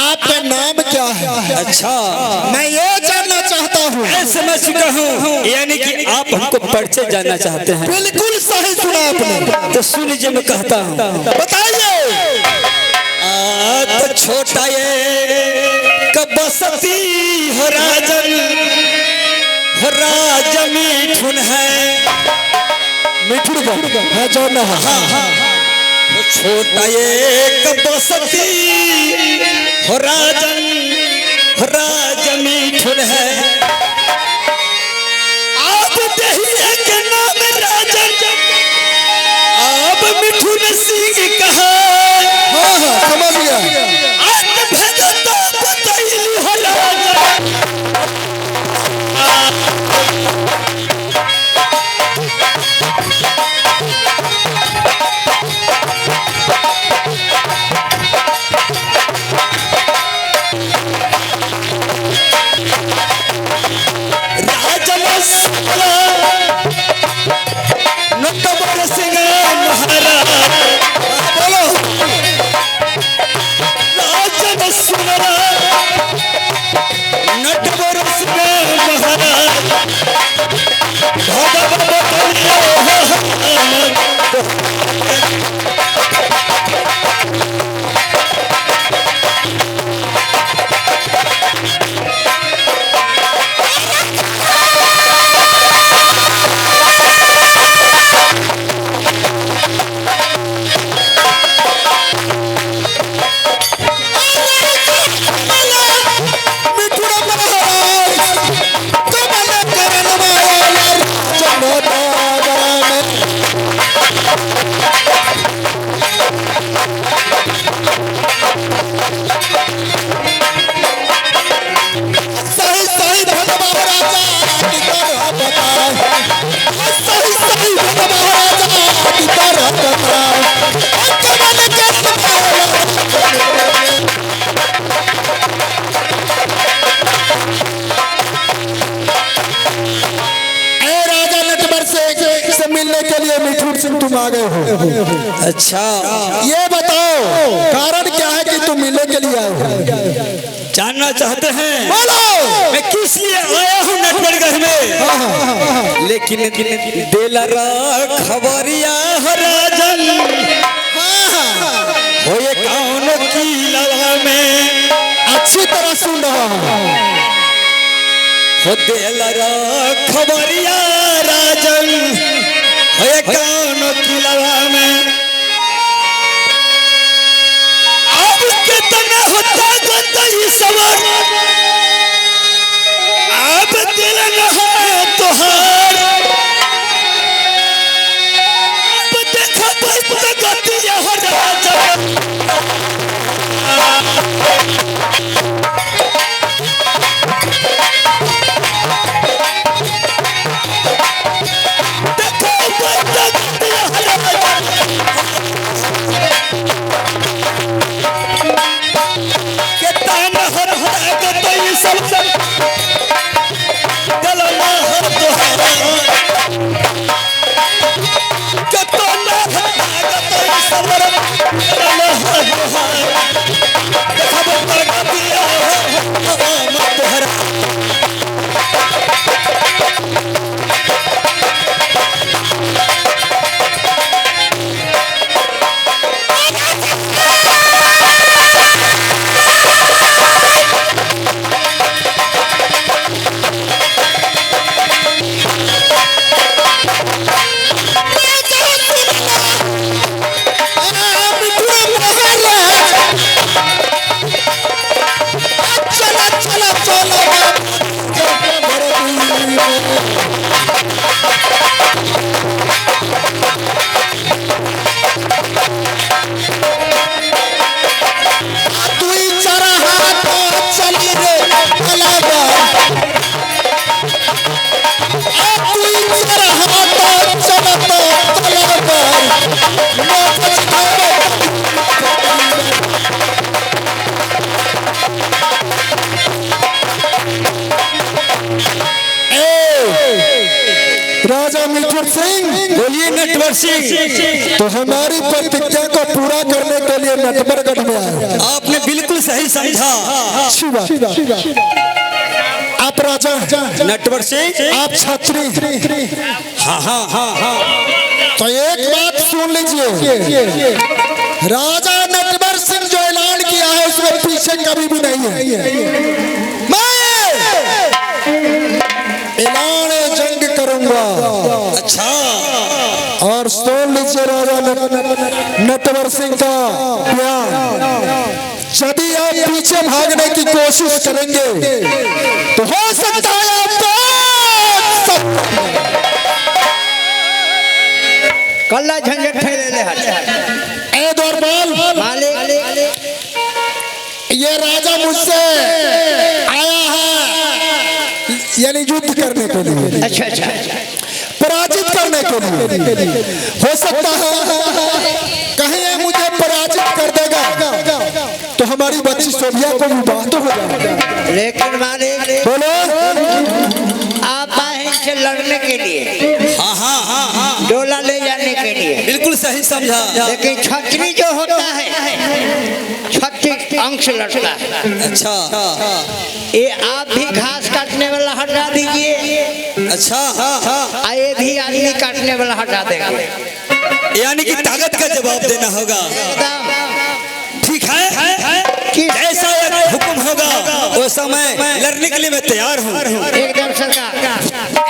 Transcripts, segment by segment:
आपका नाम क्या है? अच्छा, मैं ये जानना चाहता हूँ। समझ चुका हूँ, यानी कि आप हमको परिचय जानना चाहते हैं। बिल्कुल सही सुना आपने। तो सुन लीजिए, मैं कहता हूँ। बताइए। तो छोटा ये कबसती हो राजन, हो राज मिठुन है। मिठुन है जो न तो छोटा ये कबसती हो राजन, हो राज मिठुन है। आप दहिया के नाम राजन, आप मिठुन सिंह कहा। हाँ समझ गया। तुम आ गए हो। अच्छा, ये बताओ कारण क्या है कि तुम मिलने के लिए आए हो? जानना चाहते हैं? बोलो। मैं किस लिए आया हूँ नटवरगढ़ में? लेकिन दिलरा खबरिया राजन, हो ये कौन की लवा में। अच्छी तरह सुन रहा हूँ। हो दिलरा खबरिया राजन, हो ये कौन की लवा में। अब कितना होता गंदा सवार, अब दिल न है तुहार। अब देखा गतिया हो राजन, राजा मिठुन सिंह, बोलिए नटवर तो हमारी प्रतिज्ञा को पूरा करने के लिए नटवरगढ़ में आए। आपने बिल्कुल सही समझा। आप राजा नटवर सिंह, आप छत्री। हाँ हाँ हाँ हाँ, तो एक बात सुन लीजिए, राजा नटवर सिंह जो ऐलान किया है उसमें पीछे कभी भी नहीं है। मैं ऐलान जंग करूंगा। अच्छा, और सुन लीजिए राजा नटवर सिंह का प्यार, यदि आप पीछे भागने की कोशिश करेंगे तो हो सकता है कल्ला झंझट फैले ए दौरपाल, मालिक ये राजा मुझसे आया है यानी युद्ध करने के लिए, अच्छा अच्छा पराजित करने के लिए। हो सकता है कहीं ये मुझे पराजित कर देगा तो हमारी बच्ची सोभिया को विवाह तो हो जाएगा। लेकिन मालिक बोलो, आप आए इनसे लड़ने के लिए, हाँ हाँ हाँ हाँ, डोला ले जाने के लिए। बिल्कुल सही समझा। लेकिन छतरी जो होता है, छत्तीस अंश लड़ता है। अच्छा ये आप भी घास काटने वाला हटा दीजिए, अच्छा, हाँ हाँ, ये भी आदमी काटने वाला हटा देंगे। यानी कि ताकत का जवाब देना होगा। एकदम ठीक है, जैसा हुक्म होगा वो समय लड़ने के लिए मैं तैयार हूँ। एकदम सरकार।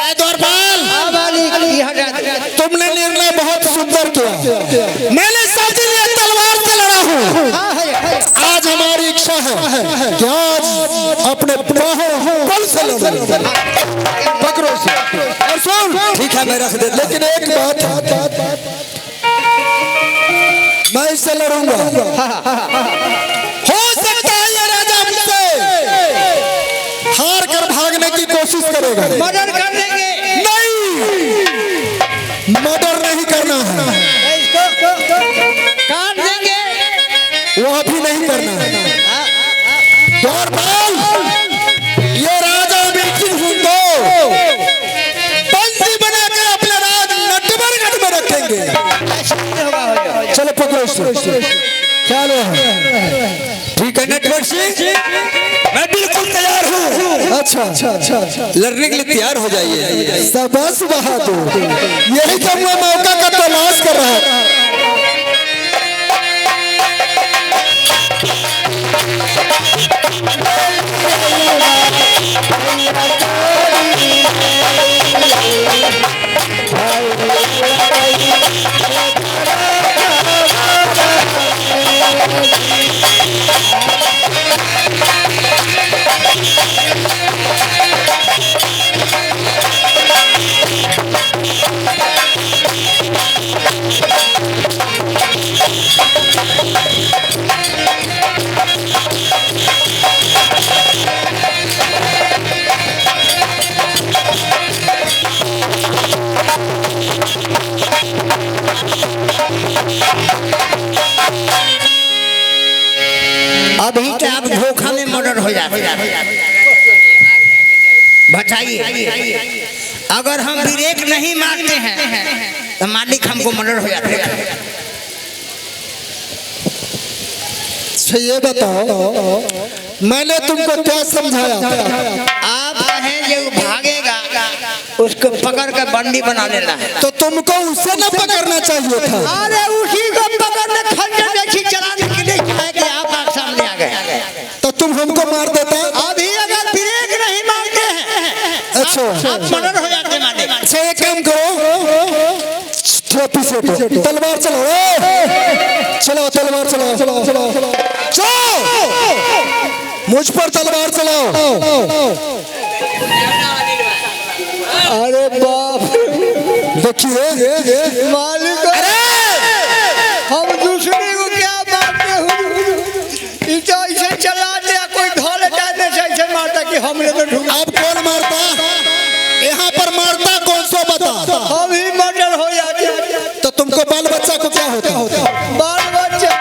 ए दौरपाल, हाँ मालिक, ये हटा दे। तुमने निर्णय बहुत सुंदर किया। मैंने सबके लिए तलवार से लड़ा हूँ। हाँ, है। आज हमारी इच्छा है कि आज अपने बल से लड़ें, पकड़ो से। और सुन, ठीक है, मैं रख देता। लेकिन एक बात, मैं इससे लड़ूंगा। हो सकता है ये राजा मुझसे हार कर भागने की कोशिश करेगा। मर्डर कर देंगे। नहीं, मर्डर नहीं करना है, इसको काट देंगे। वह भी नहीं करना है। दौरपाल, ये राजा बिल्कुल सुन दो, बंसी बनाकर अपने राज नटवरगढ़ में रखेंगे। चलो पकड़ो इसको, चलो। ठीक है नटवर सिंह, मैं बिल्कुल तैयार हूँ। अच्छा, लड़ने के लिए तैयार हो जाइए। शाबाश बहादुर, यही तो मैं मौका का तलाश कर रहा था। अभी तो आप धोखा में मर्डर हो जाते। बताइए, अगर हम ब्रेक नहीं मारते हैं तो मालिक हमको मर्डर हो जाते हैं। ये बताओ, मैंने तुमको क्या समझाया? आप कहें जो भागेगा उसको पकड़ कर बंदी बना लेना है। तो तुमको उसे न पकड़ना चाहिए था। अरे उसी को पकड़ने खंजर जैसी चलाने के लिए चाहे कि आप सामने आ गए तो तुम हमको मार देता। अभी अगर ब्रेक नहीं मारते हैं अच्छा, आप मर्डर हो जाते मालिक। अच्छा एक काम करो, थोड़ा पीछे हटो, तलवार चलाओ, चलाओ तलवार चलाओ, चलाओ चलाओ चलाओ, मुझ पर तलवार चलाओ। अरे बाप, देखिए मालिक, हम दूसरे को क्या मारते हो? इसे ऐसे चला दिया, कोई ढोल जाने से ऐसे मारता कि हमने तो ढूंढा। अब कौन मारता? यहाँ पर मारता कौन सो बता? हम ही मर्डर हो जाते। तो तुमको बाल बच्चा को क्या होता? बाल बच्चा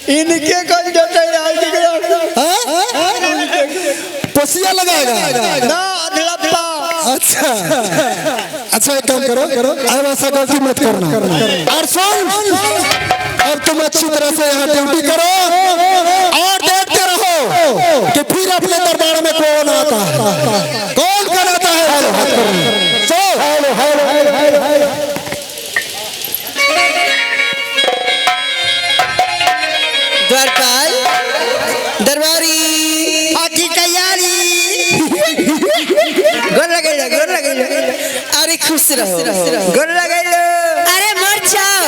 इनके कल जाते पोसिया लगाएगा ना, अधलप्पा अच्छा अच्छा एक काम करो अब ऐसा गलती मत करना और सुन अब तुम अच्छी तरह से यहाँ ड्यूटी करो और देखते रहो कि फिर अपने दरबार में कौन आता है कौन कराता है द्वारपाल दरबारी की तैयारी गोर लगे अरे खुश रहो गोर लगे अरे मर जाओ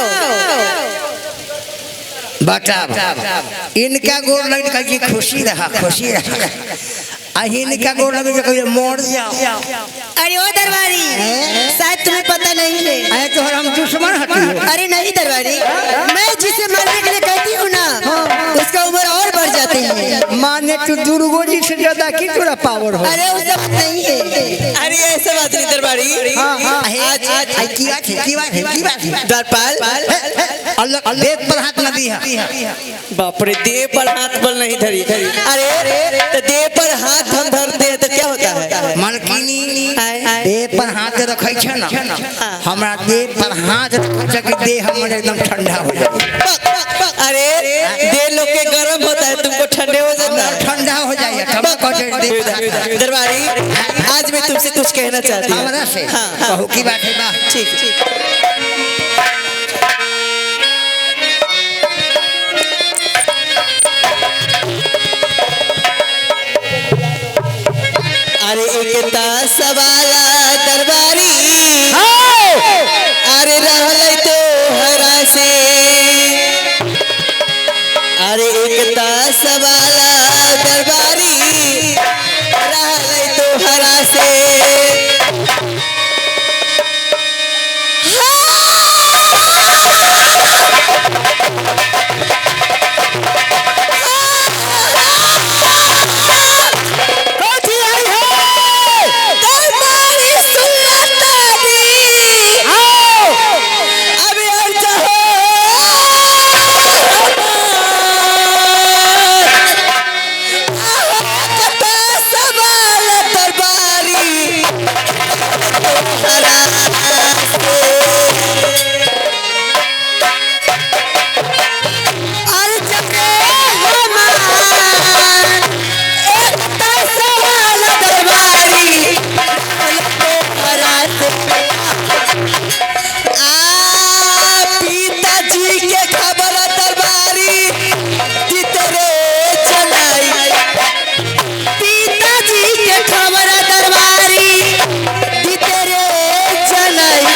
बता इनका गोर लगे कहीं खुशी रहा इनका गोर लगे कहीं मर जाओ। अरे ओ दरबारी शायद तुम्हें पता नहीं है। अरे तो हम दुश्मन हटी हो। अरे नहीं दरबारी, मैं जिसे मारने के लिए कहती हूँ ना उसका उम्र और बढ़ जाती है। माने तू दुर्गो जी से ज्यादा की तोरा पावर हो। अरे वो सब नहीं है। अरे ऐसा बात नहीं दरबारी आज की बात है द्वारपाल अल्लाह देव पर हाथ न दिया। बाप रे देह पर हाथ पर नहीं धरी अरे तो देह पर हाथ हम धरते हैं तो क्या होता है मलकिनी देह पर हाथ रखे छ ना हमरा देह पर हाथ रखे कि देह हमर एकदम ठंडा हो जाए। अरे देह लोग के गर्म होता है तुमको ठंडे हो जाता है ठंडा हो जाए दरबारी आज मैं तुमसे कुछ कहना चाहती हूँ हमरा से कहू की बात है बा ठीक अरे एकता सवाला दरबारी अरे रहले तो हरा से अरे एकता सवाला दरबारी रहले तो हरा से चनाई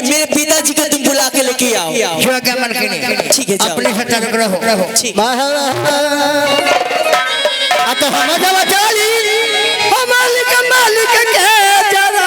मेरे पिताजी को तुम बुला के लेके आओ। जो क्या मलकिनी ठीक है, जाओ। अपने से ताल्लुक रहो ठीक। तो हम जब चली मालिक मालिक के जरा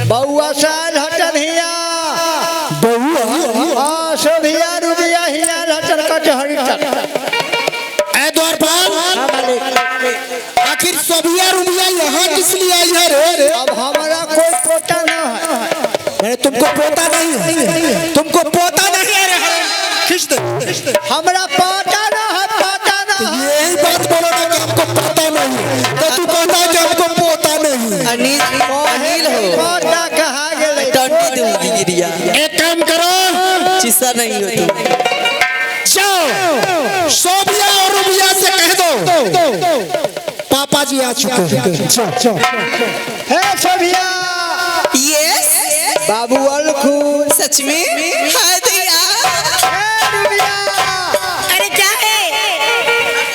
बउआ साल हटन हिया बउआ सोभिया रुबिया हिया हटन कचहरी तक ए द्वारपाल आखिर सोभिया रुबिया यहाँ किस लिए आई है रे? अब हमारा कोई पोता न है। अरे तुमको पोता नहीं है, तुमको पोता नहीं है रे। खींच दे। हमरा पोता न है, पोता न है। यही बात बोलो ना कि हमको पोता नहीं है, तो तू कहता है कि हमको पोता नहीं है। अनिल हो पोता कहाँ गेले? टंटी दूंगी गिरिया। एक काम करो, चिस्सा नहीं हो तुम। जाओ सोभिया और रुबिया से कह दो पापा जी आ चुके हैं। हे सोभिया। यस बाबू अलखू। सच में? हाँ दिया। रुबिया। अरे क्या है?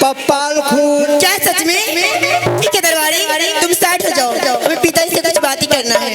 पप्पा अलखू। क्या सच में? ठीक है दरबारी, तुम स्टार्ट हो जाओ, हमें पिताजी से कुछ बात ही करना है।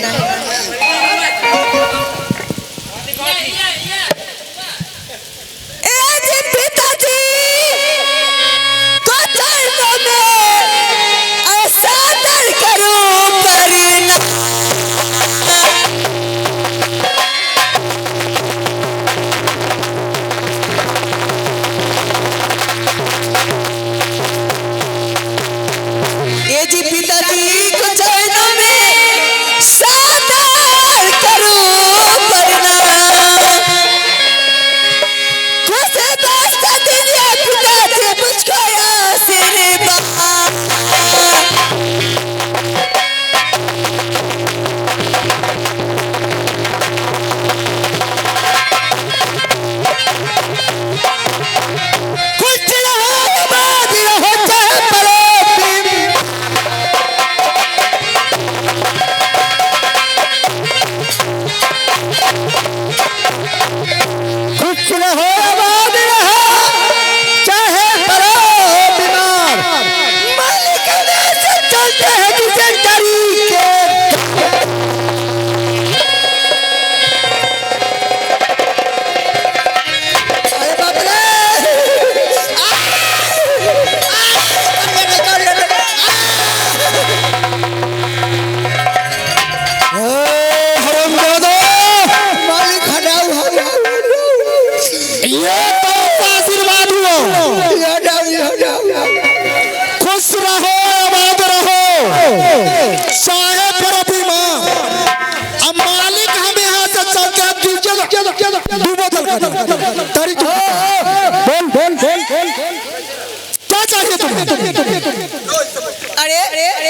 अरे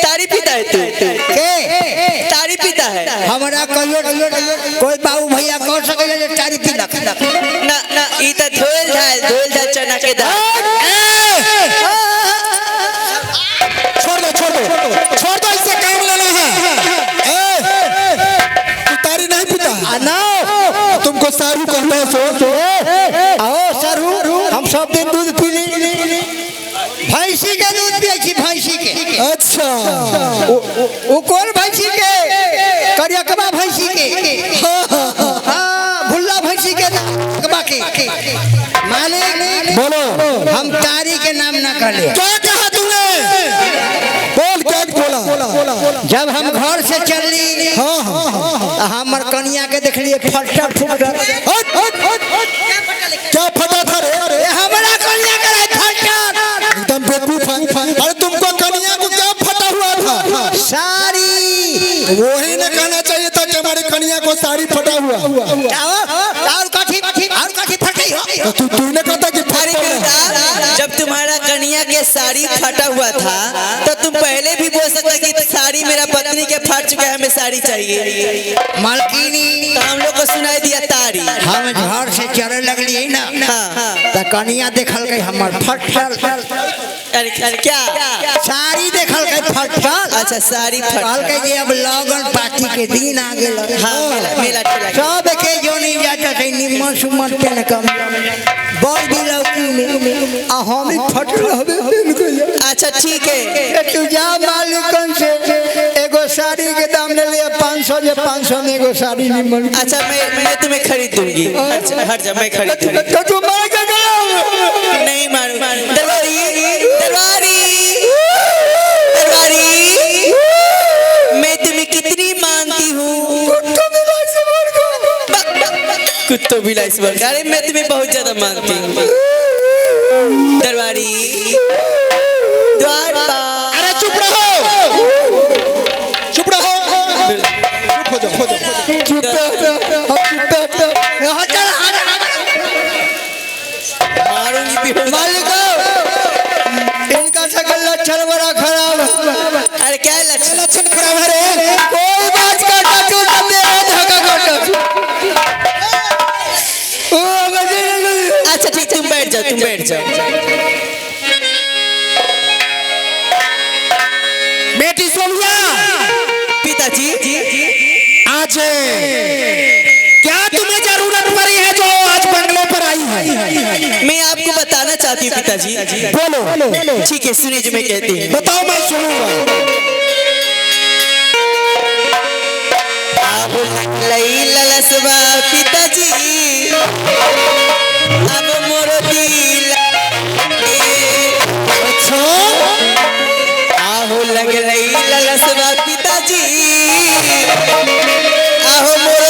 तारी पीता है तू? तारी पीता है? हमारा कहियो कोई बाबू भैया कह सके जे तारी पीला ना ना ई त धोल झाल चना के दाल। छोड़ दो इससे काम लेना है। तू तारी नहीं पीता? ना तुमको सारू कहते हैं। आओ सारू, हम सब दिन दूध पी ली भैंसी के दूध पिए छी भैंसी के अच्छा वो कौन भैंसी के करियकबा भैंसी के हाँ भुल्ला भैंसी के कबा के मालिक बोलो हम तारी के नाम ना कर ले क्या कहा तूने बोल क्या बोला जब हम घर से चलली हाँ हाँ हाँ हमर कनिया के देखलिए फटा फुटा क्या फटा था रे हमारा कनिया के रहे फटा एकदम बेवकूफ है अरे तुमको कन्या को क्या फटा हुआ था साड़ी वही ने कहना चाहिए था कि हमारी कन्या को साड़ी फटा हुआ और कथी फटी हो तो तूने कहा था कि अरे बेटा, जब तुम्हारा कन्या के साड़ी फटा हुआ था तो तुम पहले भी बोल सकते कि साड़ी मेरा पत्नी के फट चुका है, हमें साड़ी चाहिए। मालकिनी तो हम लोग को सुनाई दिया तारी। हम घर से चले लगली ना तो कनिया देखल गई हमर फटल अरे क्या साड़ी देखल गई फटल अच्छा साड़ी कहल के जे अब लगन पार्टी के दिन आ गेल हाँ मेला ठेला सब के जोनी जाता है निम्मन सुमन पे न कम बोल दिलौकी में आ हम ही फटल हबे अच्छा ठीक है तू जा मालिकन से एगो साड़ी के दाम ले लिया 500 जे 500 में एगो साड़ी निम्मन अच्छा मैं तुम्हें खरीद दूंगी। अच्छा हट जा मैं खरीद दूंगी। तो तू मार के गया नहीं मारू दरबारी दरबारी दरबारी मैं तुम्हें कितनी मानती हूँ कुत्तो बिलाई से बोल अरे मैं तुम्हें बहुत ज्यादा मानती हूँ दरबारी अरे चुप रहो चुप रहो चुप हो जाओ मारूंगी भी मालिक इनका सकल लक्षण बड़ा खराब अरे क्या लक्षण खराब है रे कोई बात काटा तू दे धक्का काटा ओ अच्छा ठीक तुम बैठ जाओ बेटी सोनिया पिताजी आज क्या तुम्हें जरूरत पड़ी है जो आज बंगले पर आई है मैं आपको बताना चाहती हूँ पिताजी बोलो ठीक है सुनिए जो मैं कहती हूँ बताओ मैं सुनूंगा ललसवा पिताजी अब मोरो दिल अच्छा आहो लग रही ललसवा पिताजी आहो मोरो